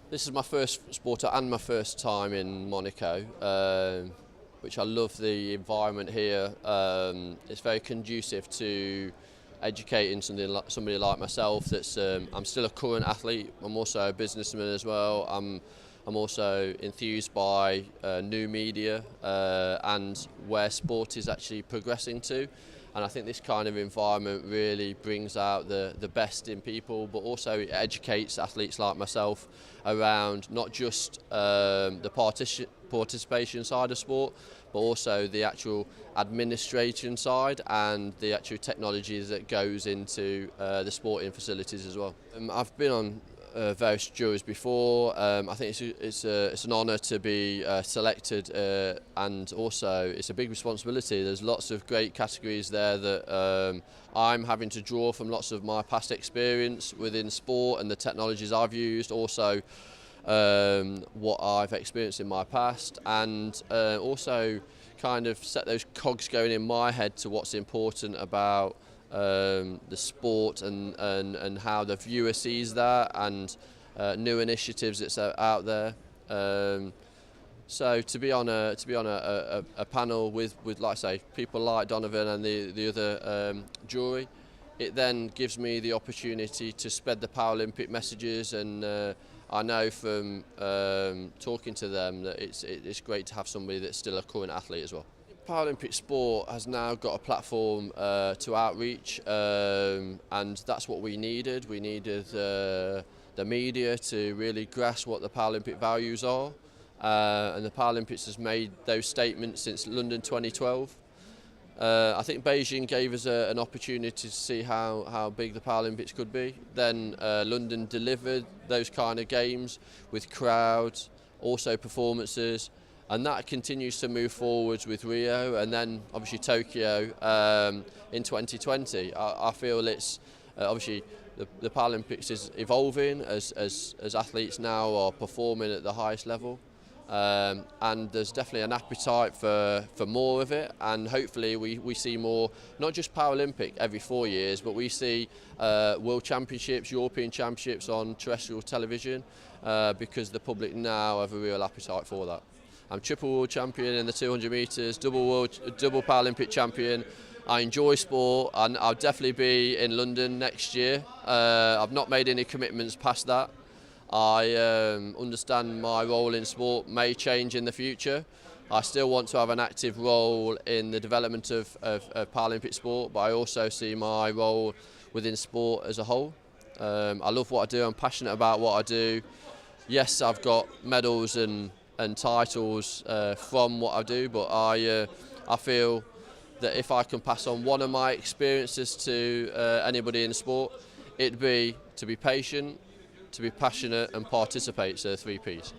This is my first sport and my first time in Monaco, which I love the environment here. It's very conducive to educating somebody like myself. I'm still a current athlete. I'm also a businessman as well. I'm also enthused by new media and where sport is actually progressing to. And I think this kind of environment really brings out the best in people, but also it educates athletes like myself around not just the participation side of sport, but also the actual administration side and the actual technologies that goes into the sporting facilities as well. I've been on various juries before. I think it's an honour to be selected, and also it's a big responsibility. There's lots of great categories there that I'm having to draw from lots of my past experience within sport and the technologies I've used, also what I've experienced in my past, and also kind of set those cogs going in my head to what's important about the sport and how the viewer sees that, and new initiatives that's out there. So to be on a panel with like I say people like Donovan and the other jury, it then gives me the opportunity to spread the Paralympic messages, and I know from talking to them that it's great to have somebody that's still a current athlete as well. Paralympic sport has now got a platform to outreach, and that's what we needed. We needed the media to really grasp what the Paralympic values are, and the Paralympics has made those statements since London 2012. I think Beijing gave us an opportunity to see how big the Paralympics could be. Then London delivered those kind of games with crowds, also performances, and that continues to move forwards with Rio, and then obviously Tokyo in 2020. I feel it's obviously the Paralympics is evolving as athletes now are performing at the highest level. And there's definitely an appetite for more of it, and hopefully we see more, not just Paralympic every 4 years, but we see World Championships, European Championships on terrestrial television, because the public now have a real appetite for that. I'm triple world champion in the 200 metres, double Paralympic champion. I enjoy sport, and I'll definitely be in London next year. I've not made any commitments past that. I understand my role in sport may change in the future. I still want to have an active role in the development of Paralympic sport, but I also see my role within sport as a whole. I love what I do, I'm passionate about what I do. Yes, I've got medals and titles from what I do, but I feel that if I can pass on one of my experiences to anybody in sport, it'd be to be patient, to be passionate and participate, so 3 Ps.